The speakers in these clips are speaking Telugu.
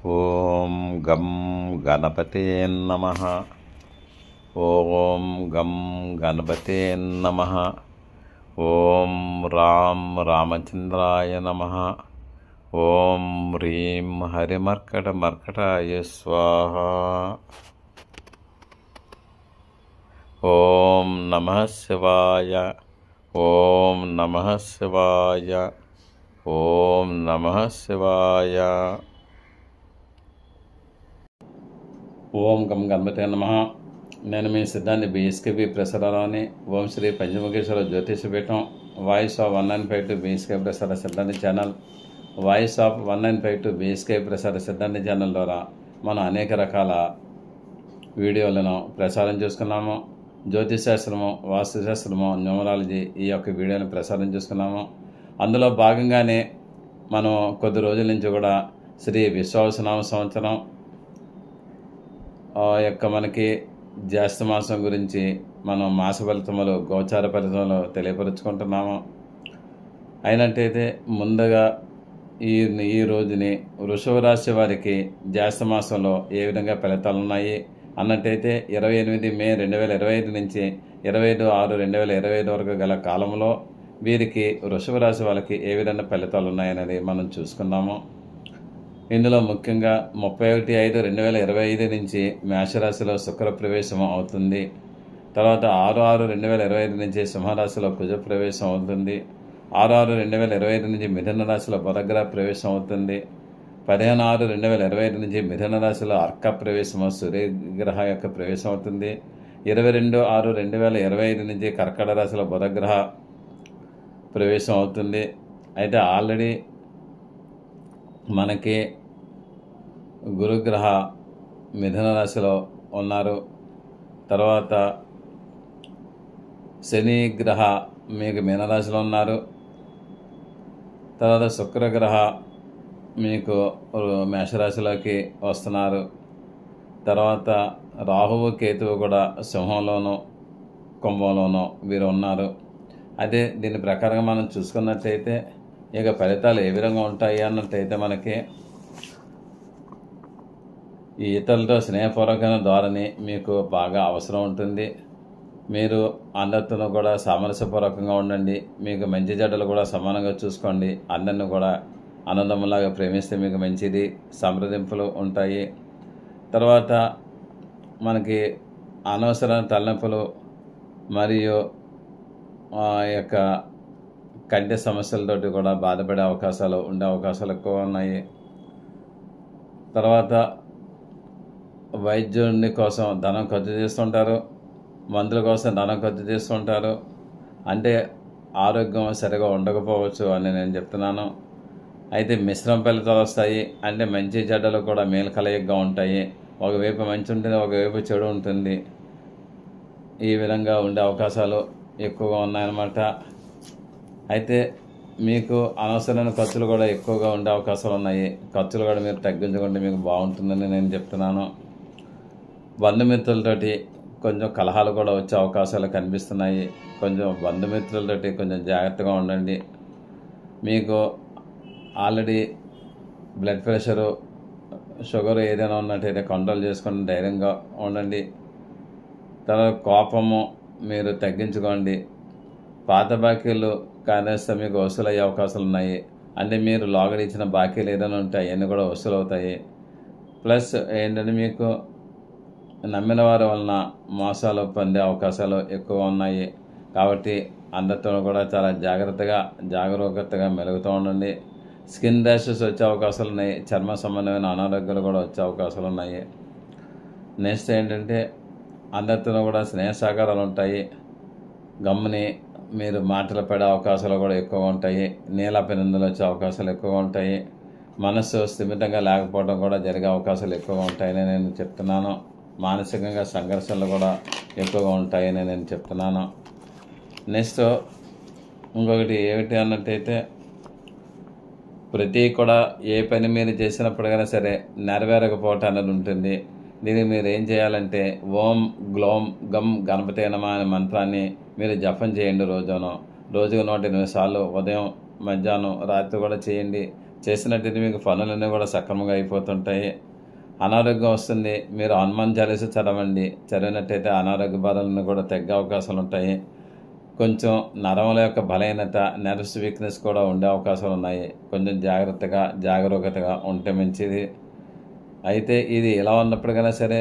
ఓం గం గణపతే నమః. ఓం గం గణపతే నమః. ఓం రాం రామచంద్రాయ నమః. ఓం హ్రీం హరిమర్కటమర్కటాయ స్వాహ. ఓం నమః శివాయ. ఓం నమః శివాయ. ఓం నమః శివాయ. ఓం గం గణపతే నమః. నేను మీ సిద్ధాంతి బీఎస్కేబీ ప్రసారాలని ఓం శ్రీ పంచముఖేశ్వర జ్యోతిష పీఠం వాయిస్ ఆఫ్ 1952 బీఎస్కే ప్రసార సిద్ధాంతి ఛానల్, వాయిస్ ఆఫ్ 1952 బీఎస్కే ప్రసార సిద్ధాంతి ఛానల్ ద్వారా మనం అనేక రకాల వీడియోలను ప్రసారం చేసుకున్నాము. జ్యోతిశాస్త్రము, వాస్తుశాస్త్రము, న్యూమరాలజీ ఈ యొక్క వీడియోని ప్రసారం చేసుకున్నాము. అందులో భాగంగానే మనం కొద్ది రోజుల నుంచి కూడా శ్రీ విశ్వావసునామ సంవత్సరం యొక్క మనకి జ్యేష్ఠ మాసం గురించి మనం మాస ఫలితములు, గోచార ఫలితములు తెలియపరుచుకుంటున్నాము. అయినట్టయితే ముందుగా ఈ రోజుని వృషభ రాశి వారికి జ్యేష్ఠ మాసంలో ఏ విధంగా ఫలితాలు ఉన్నాయి అన్నట్టయితే 28 మే 2025 నుంచి 25/6/2025 వరకు గల కాలంలో వీరికి వృషభ రాశి వాళ్ళకి ఏ విధంగా ఫలితాలు ఉన్నాయనేది మనం చూసుకున్నాము. ఇందులో ముఖ్యంగా 31/5/2025 నుంచి మేషరాశిలో శుక్ర ప్రవేశం అవుతుంది. తర్వాత 6/6/2025 నుంచి సింహరాశిలో కుజ ప్రవేశం అవుతుంది. 6/6/2025 నుంచి మిథున రాశిలో బుధగ్రహ ప్రవేశం అవుతుంది. 15/6/2025 నుంచి మిథున రాశిలో అర్క ప్రవేశం, సూర్యగ్రహ యొక్క ప్రవేశం అవుతుంది. 22/6/2025 నుంచి కర్కట రాశిలో బుధగ్రహ ప్రవేశం అవుతుంది. అయితే ఆల్రెడీ మనకి గురుగ్రహ మిథున రాశిలో ఉన్నారు. తర్వాత శని గ్రహ మీకు మీనరాశిలో ఉన్నారు. తర్వాత శుక్రగ్రహ మీకు మేషరాశిలోకి వస్తున్నారు. తర్వాత రాహువు, కేతువు కూడా సింహంలోనూ కుంభంలోనూ వీరు ఉన్నారు. అదే దీని ప్రకారంగా మనం చూసుకున్నట్లయితే ఇక ఫలితాలు ఏ విధంగా ఉంటాయి అన్నట్టయితే మనకి ఈ ఇతరులతో స్నేహపూర్వకమైన ధోరణి మీకు బాగా అవసరం ఉంటుంది. మీరు అందరితో కూడా సామరస్యపూర్వకంగా ఉండండి. మీకు మంచి చెడ్డలు కూడా సమానంగా చూసుకోండి. అందరిని కూడా ఆనందంలాగా ప్రేమిస్తే మీకు మంచిది, సంప్రదింపులు ఉంటాయి. తర్వాత మనకి అనవసరమైన తలనొప్పులు మరియు యొక్క కంటి సమస్యలతోటి కూడా బాధపడే అవకాశాలు ఉండే అవకాశాలు ఎక్కువ ఉన్నాయి. తర్వాత వైద్యుని కోసం ధనం ఖర్చు చేస్తుంటారు, మందుల కోసం ధనం ఖర్చు చేస్తుంటారు. అంటే ఆరోగ్యం సరిగా ఉండకపోవచ్చు అని నేను చెప్తున్నాను. అయితే మిశ్రమ ఫలితాలు వస్తాయి. అంటే మంచి చెడ్డలు కూడా మేలు కలయికగా ఉంటాయి. ఒకవైపు మంచి ఉంటుంది, ఒకవైపు చెడు ఉంటుంది. ఈ విధంగా ఉండే అవకాశాలు ఎక్కువగా ఉన్నాయన్నమాట. అయితే మీకు అనవసరమైన ఖర్చులు కూడా ఎక్కువగా ఉండే అవకాశాలు ఉన్నాయి. ఖర్చులు కూడా మీరు తగ్గించుకుంటే మీకు బాగుంటుందని నేను చెప్తున్నాను. బంధుమిత్రులతోటి కొంచెం కలహాలు కూడా వచ్చే అవకాశాలు కనిపిస్తున్నాయి. కొంచెం బంధుమిత్రులతోటి కొంచెం జాగ్రత్తగా ఉండండి. మీకు ఆల్రెడీ బ్లడ్ ప్రెషరు, షుగర్ ఏదైనా ఉన్నట్టయితే కంట్రోల్ చేసుకొని ధైర్యంగా ఉండండి. తర్వాత కోపము మీరు తగ్గించుకోండి. పాత బాకీలు కానేస్తే మీకు వసూలు అయ్యే అవకాశాలు ఉన్నాయి. అంటే మీరు లోగడ ఇచ్చిన బాకీలు ఏదైనా ఉంటాయి, అవన్నీ కూడా వసూలు అవుతాయి. ప్లస్ ఏంటంటే మీకు నమ్మిన వారి వలన మోసాలు పొందే అవకాశాలు ఎక్కువ ఉన్నాయి. కాబట్టి అందరితో కూడా చాలా జాగరూకతగా మెలుగుతూ ఉండండి. స్కిన్ ర్యాషెస్ వచ్చే అవకాశాలు ఉన్నాయి. చర్మ సంబంధమైన అనారోగ్యాలు కూడా వచ్చే అవకాశాలు ఉన్నాయి. నెక్స్ట్ ఏంటంటే అందరితో కూడా స్నేహ సహకారాలు ఉంటాయి. గమ్ముని మీరు మాటలు పడే అవకాశాలు కూడా ఎక్కువగా ఉంటాయి. నీలాపెనిందులు వచ్చే అవకాశాలు ఎక్కువగా ఉంటాయి. మనస్సు స్థిమితంగా లేకపోవడం కూడా జరిగే అవకాశాలు ఎక్కువగా ఉంటాయని నేను చెప్తున్నాను. మానసికంగా సంఘర్షణలు కూడా ఎక్కువగా ఉంటాయని నేను చెప్తున్నాను. నెక్స్ట్ ఇంకొకటి ఏమిటి అన్నట్టయితే ప్రతి కూడా ఏ పని మీరు చేసినప్పటికైనా సరే నెరవేరకపోవటం అనేది ఉంటుంది. దీనికి మీరు ఏం చేయాలంటే ఓం గ్లోం గం గణపతే నమః అనే మంత్రాన్ని మీరు జపం చేయండి. రోజుకు 108 సార్లు ఉదయం, మధ్యాహ్నం, రాత్రి కూడా చేయండి. చేసినట్టయితే మీకు పనులన్నీ కూడా సక్రమంగా అయిపోతుంటాయి. అనారోగ్యం వస్తుంది, మీరు హనుమాన్ చాలీసా చదవండి. చదివినట్టయితే అనారోగ్య బాధలను కూడా తగ్గే అవకాశాలు ఉంటాయి. కొంచెం నరముల యొక్క బలహీనత, నర్వ్స్ వీక్నెస్ కూడా ఉండే అవకాశాలు ఉన్నాయి. కొంచెం జాగరూకతగా ఉంటే మంచిది. అయితే ఇది ఇలా ఉన్నప్పటికైనా సరే,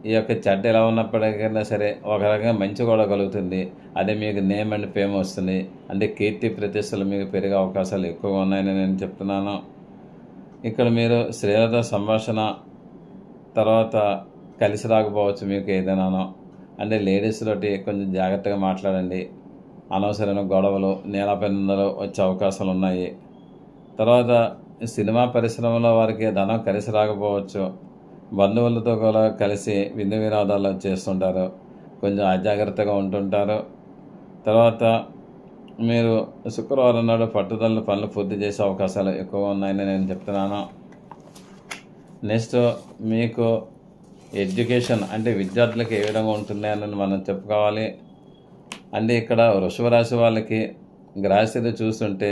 ఈ యొక్క చెడ్డ ఎలా ఉన్నప్పటికైనా సరే ఒక రకంగా మంచి కూడా కలుగుతుంది. అదే మీకు నేమ్ అండ్ ఫేమ్ వస్తుంది. అంటే కీర్తి ప్రతిష్టలు మీకు పెరిగే అవకాశాలు ఎక్కువగా ఉన్నాయని నేను చెప్తున్నాను. ఇక్కడ మీరు స్త్రీలతో సంభాషణ తర్వాత కలిసి రాకపోవచ్చు మీకు ఏదైనానో. అంటే లేడీస్ తోటి కొంచెం జాగ్రత్తగా మాట్లాడండి. అనవసరమైన గొడవలు, నేలపెందలు వచ్చే అవకాశాలు ఉన్నాయి. తర్వాత సినిమా పరిశ్రమలో వారికి ధనం కలిసి రాకపోవచ్చు. బంధువులతో కూడా కలిసి విందు వినోదాలు చేస్తుంటారు. కొంచెం అజాగ్రత్తగా ఉంటుంటారు. తర్వాత మీరు శుక్రవారం నాడు పట్టుదల పనులు పూర్తి చేసే అవకాశాలు ఎక్కువగా ఉన్నాయని నేను చెప్తున్నాను. నెక్స్ట్ మీకు ఎడ్యుకేషన్ అంటే విద్యార్థులకు ఏ విధంగా ఉంటుంది అని మనం చెప్పుకోవాలి. అంటే ఇక్కడ వృషభ రాశి వాళ్ళకి గ్రహస్థితి చూస్తుంటే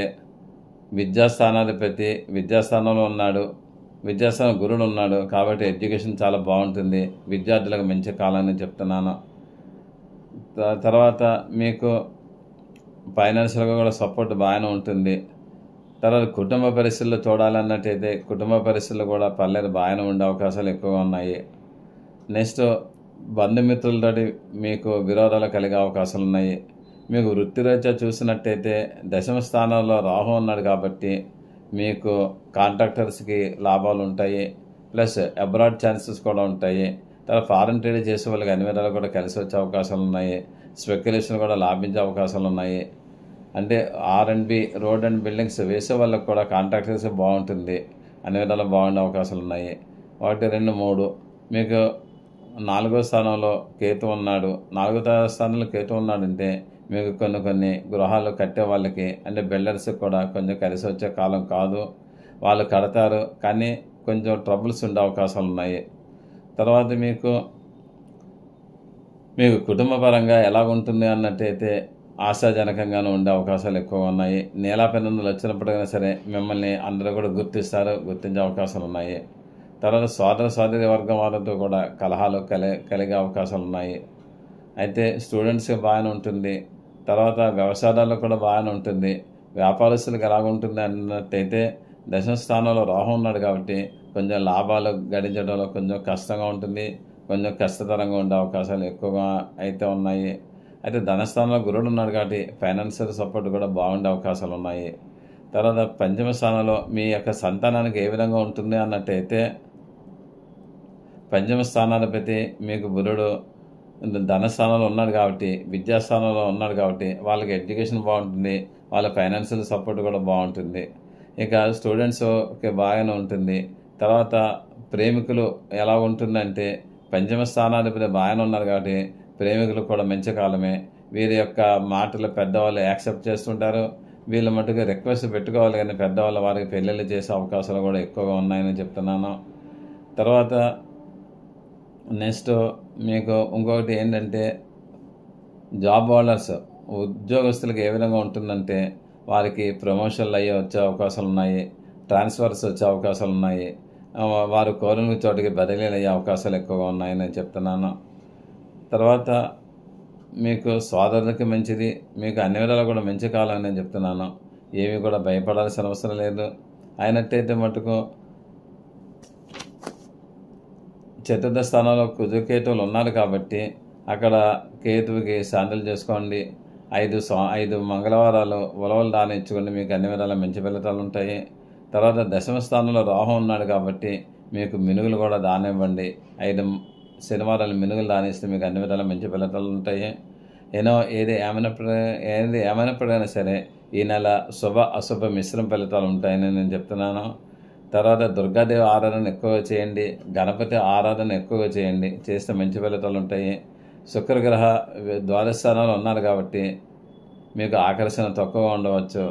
విద్యాస్థానాధిపతి విద్యాస్థానంలో ఉన్నాడు, విద్యాస్థానం గురుడు ఉన్నాడు. కాబట్టి ఎడ్యుకేషన్ చాలా బాగుంటుంది, విద్యార్థులకు మంచి కాలాన్ని చెప్తున్నాను. తర్వాత మీకు ఫైనాన్షియల్గా కూడా సపోర్ట్ బాగానే ఉంటుంది. తర్వాత కుటుంబ పరిస్థితులు చూడాలన్నట్టయితే కుటుంబ పరిస్థితులు కూడా పర్లేదు బాగానే ఉండే అవకాశాలు ఎక్కువగా ఉన్నాయి. నెక్స్ట్ బంధుమిత్రులతోటి మీకు విరోధాలు కలిగే అవకాశాలు ఉన్నాయి. మీకు వృత్తిరీత్యా చూసినట్టయితే దశమ స్థానంలో రాహు ఉన్నాడు కాబట్టి మీకు కాంట్రాక్టర్స్కి లాభాలు ఉంటాయి. ప్లస్ అబ్రాడ్ ఛాన్సెస్ కూడా ఉంటాయి. తర్వాత ఫారెన్ ట్రేడ్ చేసే వాళ్ళకి అన్ని విధాలు కూడా కలిసి వచ్చే అవకాశాలు ఉన్నాయి. స్పెక్యులేషన్ కూడా లాభించే అవకాశాలు ఉన్నాయి. అంటే R&B రోడ్ అండ్ బిల్డింగ్స్ వేసే వాళ్ళకి కూడా కాంట్రాక్టర్స్ బాగుంటుంది, అన్ని విధాలు బాగుండే అవకాశాలు ఉన్నాయి. 1, 2, 3 మీకు 4వ స్థానంలో కేతు ఉన్నాడు. 4వ స్థానంలో కేతు ఉన్నాడంటే మీకు కొన్ని గృహాలు కట్టే వాళ్ళకి అంటే బిల్డర్స్కి కూడా కొంచెం కలిసి వచ్చే కాలం కాదు. వాళ్ళు కడతారు కానీ కొంచెం ట్రబుల్స్ ఉండే అవకాశాలు ఉన్నాయి. తర్వాత మీకు కుటుంబ పరంగా ఎలా ఉంటుంది అన్నట్టయితే ఆశాజనకంగానే ఉండే అవకాశాలు ఎక్కువగా ఉన్నాయి. నేలాపెన్నులు వచ్చినప్పటికైనా సరే మిమ్మల్ని అందరూ కూడా గుర్తించే అవకాశాలు ఉన్నాయి. తర్వాత సోదరి వర్గం వాళ్ళతో కూడా కలహాలు కలిగే అవకాశాలు ఉన్నాయి. అయితే స్టూడెంట్స్కి బాగానే ఉంటుంది. తర్వాత వ్యవసాయాల్లో కూడా బాగానే ఉంటుంది. వ్యాపారస్తులకు ఎలాగుంటుంది అన్నట్టయితే దశమ స్థానంలో రాహు ఉన్నాడు కాబట్టి కొంచెం లాభాలు గడించడంలో కొంచెం కష్టంగా ఉంటుంది, కొంచెం కష్టతరంగా ఉండే అవకాశాలు ఎక్కువగా అయితే ఉన్నాయి. అయితే ధనస్థానంలో గురుడు ఉన్నాడు కాబట్టి ఫైనాన్షియల్ సపోర్ట్ కూడా బాగుండే అవకాశాలు ఉన్నాయి. తర్వాత పంచమ స్థానంలో మీ యొక్క సంతానానికి ఏ విధంగా ఉంటుంది అన్నట్టయితే పంచమ స్థానాధిపతి మీకు బుధుడు ధనస్థానంలో ఉన్నాడు కాబట్టి విద్యాస్థానంలో ఉన్నాడు కాబట్టి వాళ్ళకి ఎడ్యుకేషన్ బాగుంటుంది, వాళ్ళ ఫైనాన్షియల్ సపోర్ట్ కూడా బాగుంటుంది. ఇక స్టూడెంట్స్కి బాగానే ఉంటుంది. తర్వాత ప్రేమికులు ఎలా ఉంటుందంటే పంచమ స్థానాధిపతి బాగానే ఉన్నారు కాబట్టి ప్రేమికులు కూడా మంచి కాలమే. వీరి యొక్క మాటలు పెద్దవాళ్ళు యాక్సెప్ట్ చేస్తుంటారు. వీళ్ళ మటుకు రిక్వెస్ట్ పెట్టుకోవాలి కానీ పెద్దవాళ్ళు వారికి పెళ్ళిళ్ళు చేసే అవకాశాలు కూడా ఎక్కువగా ఉన్నాయని చెప్తున్నాను. తర్వాత నెక్స్ట్ మీకు ఇంకొకటి ఏంటంటే జాబ్ హోల్డర్స్ ఉద్యోగస్తులకు ఏ విధంగా ఉంటుందంటే వారికి ప్రమోషన్లు వచ్చే అవకాశాలు ఉన్నాయి, ట్రాన్స్ఫర్స్ వచ్చే అవకాశాలు ఉన్నాయి, వారు కోరిన చోటికి బదిలీలు అయ్యే అవకాశాలు ఎక్కువగా ఉన్నాయని నేను చెప్తున్నాను. తర్వాత మీకు సోదరులకి మంచిది, మీకు అన్ని విధాలు కూడా మంచి కాలం అని నేను చెప్తున్నాను. ఏమీ కూడా భయపడాల్సిన అవసరం లేదు. అయినట్టయితే మటుకు చతుర్థ స్థానంలో కుజకేతువులు ఉన్నారు కాబట్టి అక్కడ కేతువుకి శాంతులు చేసుకోండి. 5 మంగళవారాలు ఉలవలు దానం ఇచ్చుకోండి, మీకు అన్ని విధాల మంచి ఫలితాలు ఉంటాయి. తర్వాత దశమ స్థానంలో రాహు ఉన్నాడు కాబట్టి మీకు మినుగులు కూడా దానం ఇవ్వండి. 5 శనివారాలు మినుగులు దానిస్తే మీకు అన్ని విధాల మంచి ఫలితాలు ఉంటాయి. ఏది ఏమైనప్పుడైనా సరే ఈ నెల శుభ అశుభ మిశ్రమ ఫలితాలు ఉంటాయని నేను చెప్తున్నాను. తర్వాత దుర్గాదేవి ఆరాధన ఎక్కువగా చేయండి, గణపతి ఆరాధన ఎక్కువగా చేయండి, చేస్తే మంచి ఫలితాలు ఉంటాయి. శుక్రగ్రహ ద్వాదశ స్థానంలో ఉన్నారు కాబట్టి మీకు ఆకర్షణ తక్కువగా ఉండవచ్చు.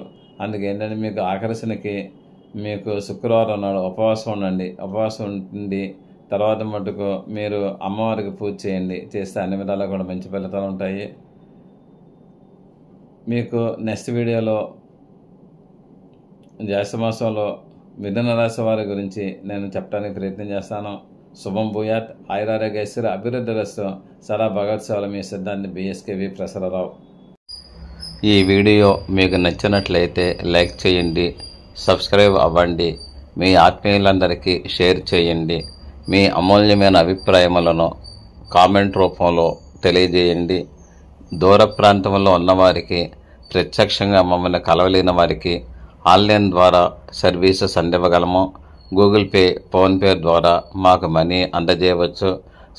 అందుకేంటంటే మీకు ఆకర్షణకి మీకు శుక్రవారం నాడు ఉపవాసం ఉండి తర్వాత మటుకు మీరు అమ్మవారికి పూజ చేయండి, చేస్తే అన్ని విధాలా కూడా మంచి ఫలితాలు ఉంటాయి. మీకు నెక్స్ట్ వీడియోలో జ్యేష్ఠ మాసంలో మిథున రాశి వారి గురించి నేను చెప్పడానికి ప్రయత్నం చేస్తాను. శుభం భూయాత్, ఆయురారోగ్యశ్వర అభివృద్ధి రస్తు. సదా భగవత్ సేవల మీ సిద్ధాంతి బిఎస్కేవి ప్రసరరావు. ఈ వీడియో మీకు నచ్చినట్లయితే లైక్ చేయండి, సబ్స్క్రైబ్ అవ్వండి, మీ ఆత్మీయులందరికీ షేర్ చేయండి. మీ అమూల్యమైన అభిప్రాయములను కామెంట్ రూపంలో తెలియజేయండి. దూర ప్రాంతంలో ఉన్నవారికి, ప్రత్యక్షంగా మమ్మల్ని కలవలేని వారికి ఆన్లైన్ ద్వారా సర్వీసెస్ అందివ్వగలము. గూగుల్ పే, ఫోన్పే ద్వారా మాకు మనీ అందజేయవచ్చు.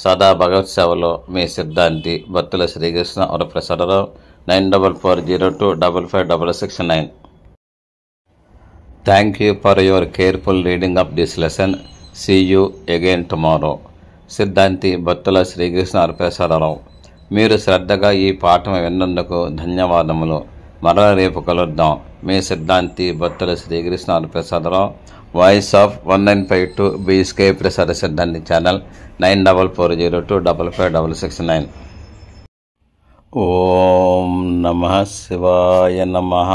సదా భగవత్ సేవలో మీ Siddhanti Battula Srikrishna Varaprasad Rao. 9440255669. Thank you for your careful reading of this lesson. See you again tomorrow. సిద్ధాంతి బత్తుల శ్రీకృష్ణ వరప్రసాదరావు. మీరు శ్రద్ధగా ఈ పాఠం విన్నందుకు ధన్యవాదములు. మరల రేపు కలుద్దాం. మీ Siddhanti Battula Srikrishna Varaprasadarao. Voice of 1952 BSK ప్రసాద సిద్ధాంతి ఛానల్ 9440255669. ఓం నమః శివాయ నమః.